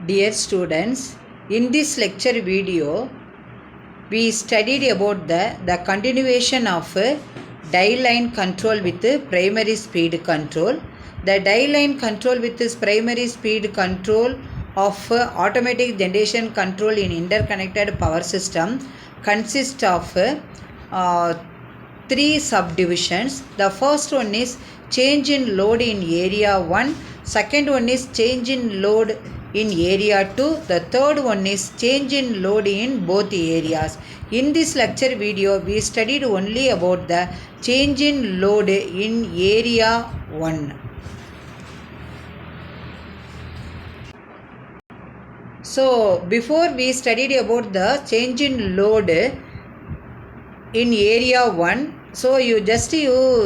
Dear students, in this lecture video, we studied about the continuation of die line control with primary speed control. The die line control with this primary speed control of automatic generation control in interconnected power system consists of three subdivisions. The first one is change in load in area 1, second one is change in load in area 2, the third one is change in load in both areas. In this lecture video we studied only about the change in load in area 1. So before we studied about the change in load in area 1, so you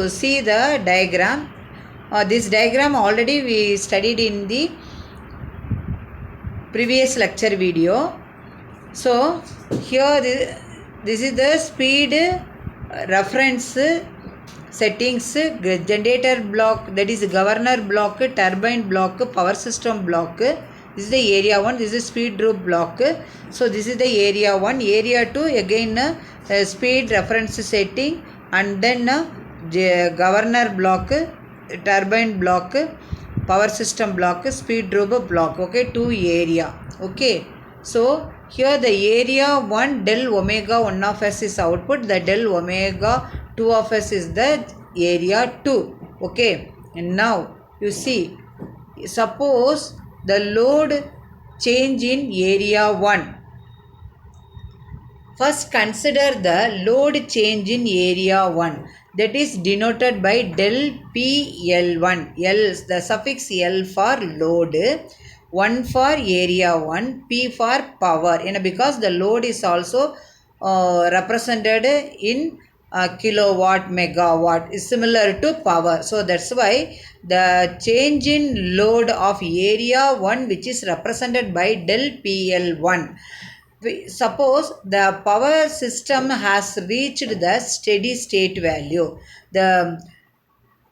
see the diagram. This diagram already we studied in the previous lecture video. So here this is the speed reference settings, generator block, that is governor block, turbine block, power system block. This is the area 1, this is speed drop block. So this is the area 1. Area 2 again speed reference setting, and then governor block, turbine block, power system block, speed drop block. Okay, 2 area. Okay, so here the area 1 del omega 1 of s is output, the del omega 2 of s is the area 2. Okay, and now you see, suppose the load change in area 1. First consider the load change in area 1, that is denoted by del PL1. L, the suffix L for load, 1 for area 1, P for power, because the load is also represented in kilowatt, megawatt, is similar to power. So that's why the change in load of area 1, which is represented by del PL1. Suppose the power system has reached the steady state value. The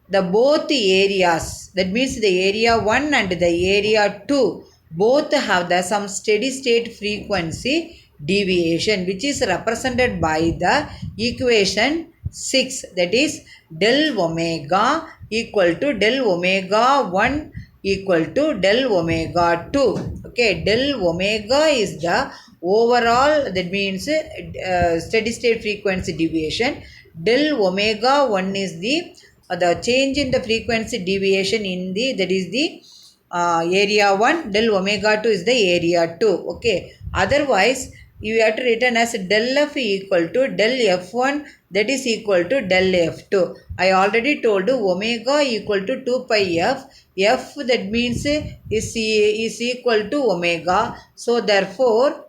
both areas, that means the area 1 and the area 2, both have some steady state frequency deviation, which is represented by the equation 6, that is del omega equal to del omega 1 equal to del omega 2. Okay, del omega is the overall, that means steady state frequency deviation. Del omega 1 is the change in the frequency deviation in the, that is the area 1, del omega 2 is the area 2. Okay, otherwise you have to written as del f equal to del f1, that is equal to del f2. I already told you omega equal to 2 pi f. F, that means is equal to omega. So therefore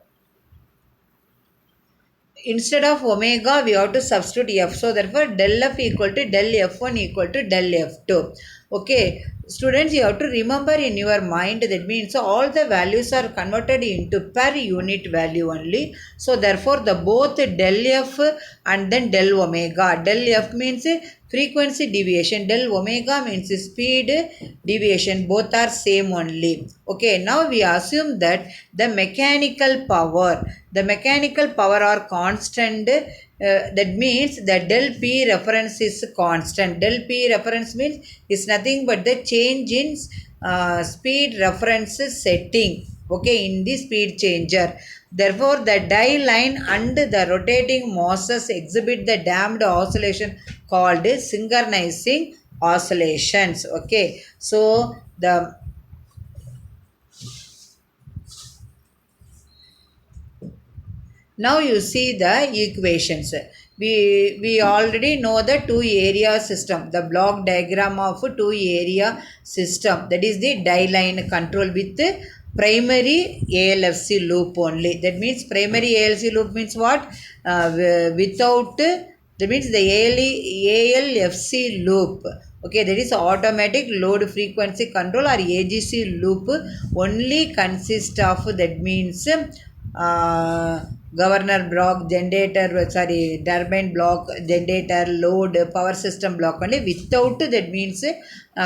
instead of omega we have to substitute f. So therefore del f equal to del f1 equal to del f2. Okay, students, you have to remember in your mind, that means all the values are converted into per unit value only. So therefore the both del f and then del omega. Del f means frequency deviation, del omega means speed deviation, both are same only. Okay, now we assume that the mechanical power are constant. That means the del P reference is constant. Del P reference means is nothing but the change in speed reference setting. Okay, in the speed changer. Therefore, the die line and the rotating mosses exhibit the damped oscillation called synchronizing oscillations. Okay, so now you see the equations. We already know the two area system, the block diagram of two area system, that is the die line control with primary ALFC loop only. That means primary ALFC loop means what? Without, that means the ALFC loop. Okay, that is automatic load frequency control, or AGC loop only consists of, that means governor block, generator, turbine block, generator, load, power system block only. Without that means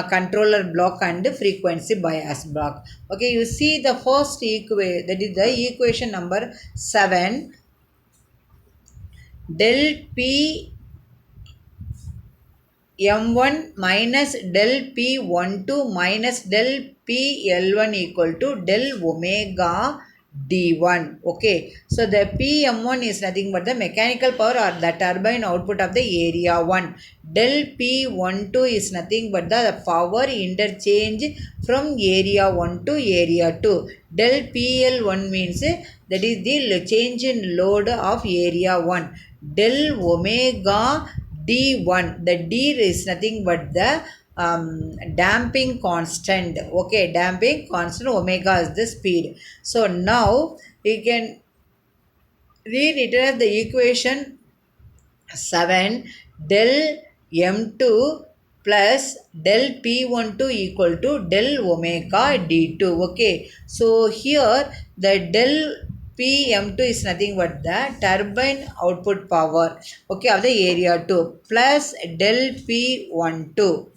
controller block and frequency bias block. Okay, you see the first equation, that is the equation number 7. Del P M1 minus del P12 minus del PL1 equal to del omega D1. Okay, so the PM1 is nothing but the mechanical power or the turbine output of the area 1. Del P12 is nothing but the power interchange from area 1 to area 2. Del PL1 means that is the change in load of area 1. Del omega D1, the D is nothing but the damping constant. Okay, damping constant, omega is the speed. So now we can rewrite the equation 7. Del M2 plus del P12 equal to del omega D2. Okay, so here the del PM2 is nothing but the turbine output power, okay, of the area 2 plus del P12,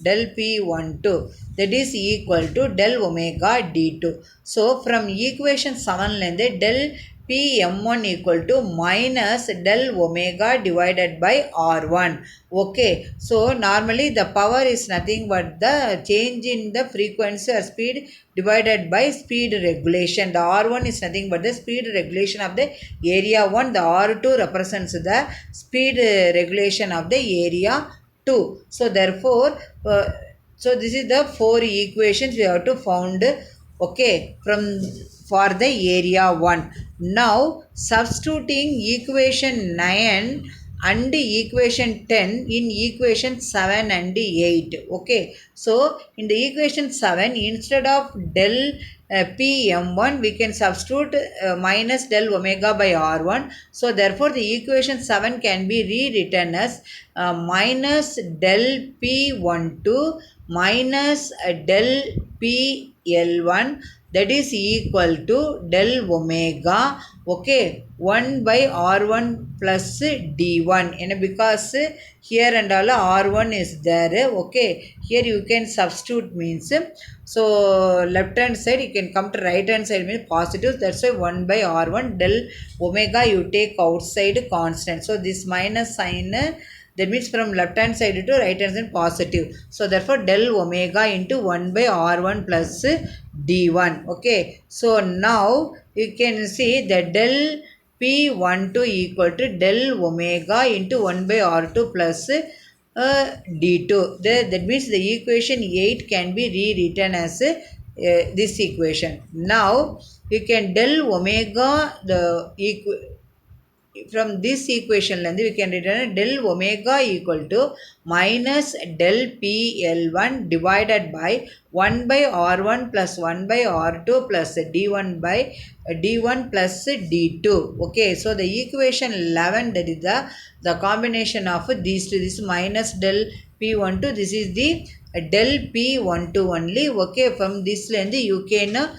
that is equal to del omega D2. So from equation 7 del PM1 equal to minus del omega divided by R1. Okay, so normally the power is nothing but the change in the frequency or speed divided by speed regulation. The R1 is nothing but the speed regulation of the area 1. The R2 represents the speed regulation of the area 2. So therefore, so this is the 4 equations we have to found, okay, from for the area 1. Now substituting equation 9 and equation 10 in equation 7 and 8. Okay, so in the equation 7, instead of del PM1 we can substitute minus del omega by R1. So therefore the equation 7 can be rewritten as minus del P12 minus del PL1, that is equal to del omega, okay, 1 by R1 plus D1. And because here and all R1 is there, okay, here you can substitute means, so left hand side you can come to right hand side means positive, that's why 1 by R1 del omega you take outside constant. So this minus sign, that means from left hand side to right hand side positive. So therefore del omega into 1 by R1 plus D1. Okay, so now you can see that del P12 equal to del omega into 1 by R2 plus D2. That means the equation 8 can be rewritten as this equation. Now you can del omega from this equation we can return del omega equal to minus del PL1 divided by 1 by R1 plus 1 by R2 plus D1 by D1 plus D2. Okay, so the equation 11, that is the combination of these two. This minus del P12, this is the del P12 only. Okay, from this length you can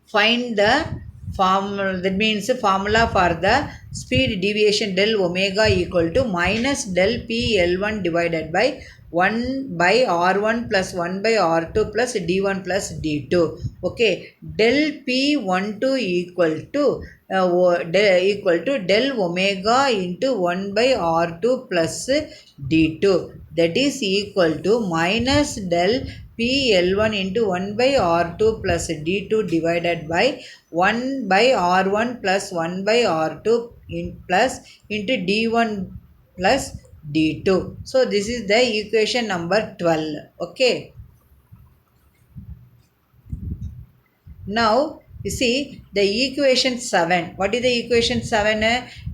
find the formula, that means formula for the speed deviation del omega equal to minus del PL1 divided by 1 by R1 plus 1 by R2 plus D1 plus D2. Okay, del P12 equal to del omega into 1 by R2 plus D2, that is equal to minus del PL1 into 1 by R2 plus D2 divided by 1 by R1 plus 1 by R2 plus into D1 plus D2. So this is the equation number 12. Okay. Now you see the equation 7. What is the equation 7?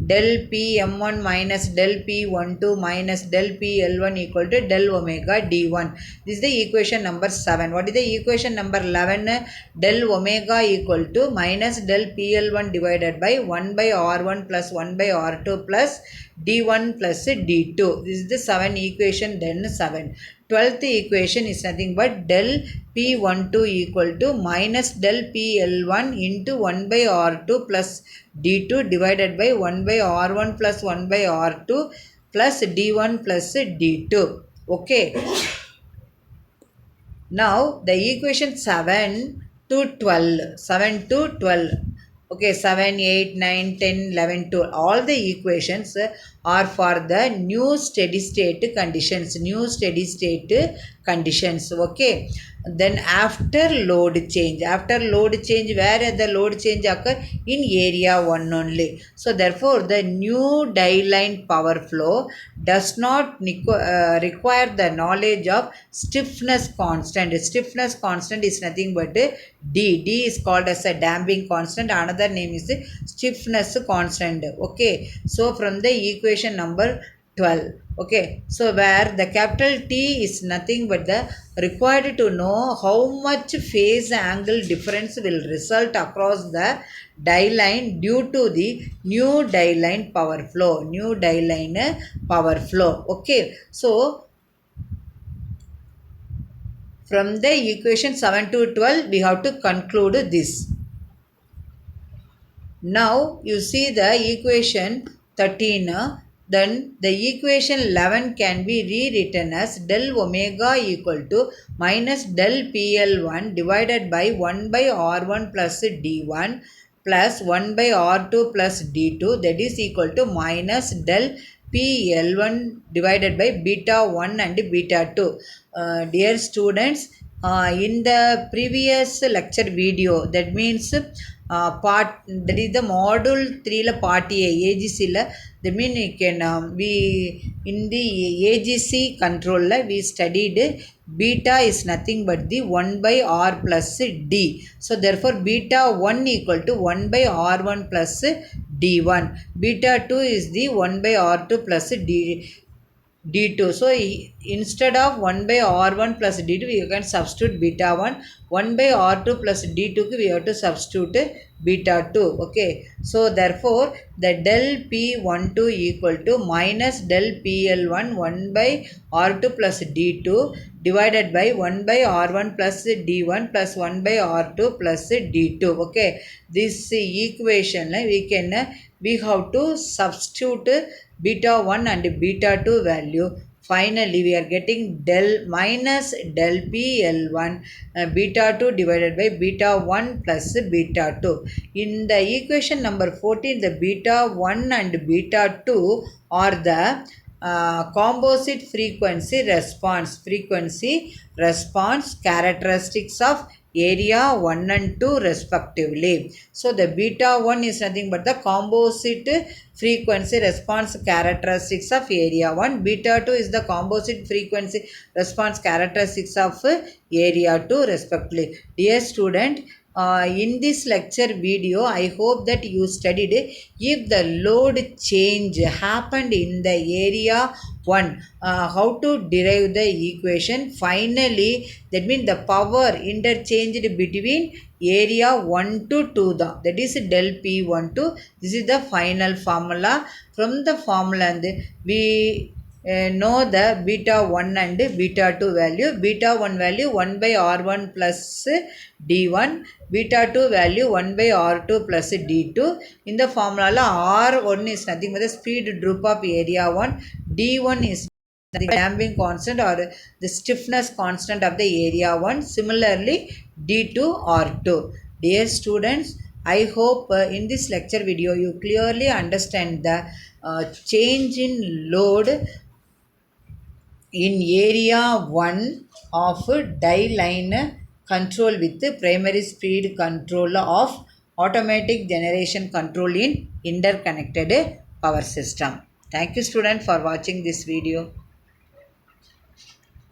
Del PM1 minus del P12 minus del PL1 equal to del omega D1. This is the equation number 7. What is the equation number 11? Del omega equal to minus del PL1 divided by 1 by R1 plus 1 by R2 plus d1 plus d2. This is the 7 equation, then 7. 12th equation is nothing but del P12 equal to minus del PL1 into 1 by R2 plus d2 divided by 1 by R1 plus 1 by R2 plus d1 plus d2. Okay. Now the equation 7 to 12. 7 to 12. Okay, 7, 8, 9, 10, 11, 12. All the equations are for the new steady state conditions. New steady state conditions. Okay. Then after load change. After load change, where the load change occur? In area 1 only. So therefore, the new die line power flow does not require the knowledge of stiffness constant. Stiffness constant is nothing but D. D is called as a damping constant. Another name is stiffness constant. Okay. So from the equation number 12. Okay. So where the capital T is nothing but the required to know how much phase angle difference will result across the die line due to the new die line power flow. New die line power flow. Okay. So from the equation 7 to 12 we have to conclude this. Now you see the equation 13. Then the equation 11 can be rewritten as del omega equal to minus del PL1 divided by 1 by R1 plus D1 plus 1 by R2 plus D2, that is equal to minus del PL1 divided by beta 1 and beta 2. Dear students, in the previous lecture video, that means part, that is the module 3 la part A AGC la, that mean you can we in the AGC control la we studied beta is nothing but the 1 by R plus D. So therefore beta 1 equal to 1 by R1 plus D1. Beta 2 is the 1 by R2 plus D2. So instead of 1 by R1 plus D2, we can substitute beta 1. 1 by R2 plus D2, we have to substitute beta 2. Okay. So therefore, the del P12 equal to minus del PL1 1 by R2 plus D2 divided by 1 by R1 plus D1 plus 1 by R2 plus D2. Okay. This equation we have to substitute beta 1 and beta 2 value. Finally, we are getting del minus del PL1 beta 2 divided by beta 1 plus beta 2. In the equation number 14, the beta 1 and beta 2 are the composite frequency response characteristics of area 1 and 2 respectively. So the beta 1 is nothing but the composite frequency response characteristics of area 1. Beta 2 is the composite frequency response characteristics of area 2 respectively. Dear student, in this lecture video, I hope that you studied if the load change happened in the area 1, how to derive the equation. Finally, that means the power interchanged between area 1 to 2, that is del P12. This is the final formula. From the formula, we know the beta 1 and beta 2 value. Beta 1 value 1 by R1 plus D1. Beta 2 value 1 by R2 plus D2. In the formula, R1 is nothing but the speed drop of area 1. D1 is the damping constant or the stiffness constant of the area 1. Similarly, D2 R2. Dear students, I hope in this lecture video you clearly understand the change in load in area 1 of die line control with primary speed control of automatic generation control in interconnected power system. Thank you student for watching this video.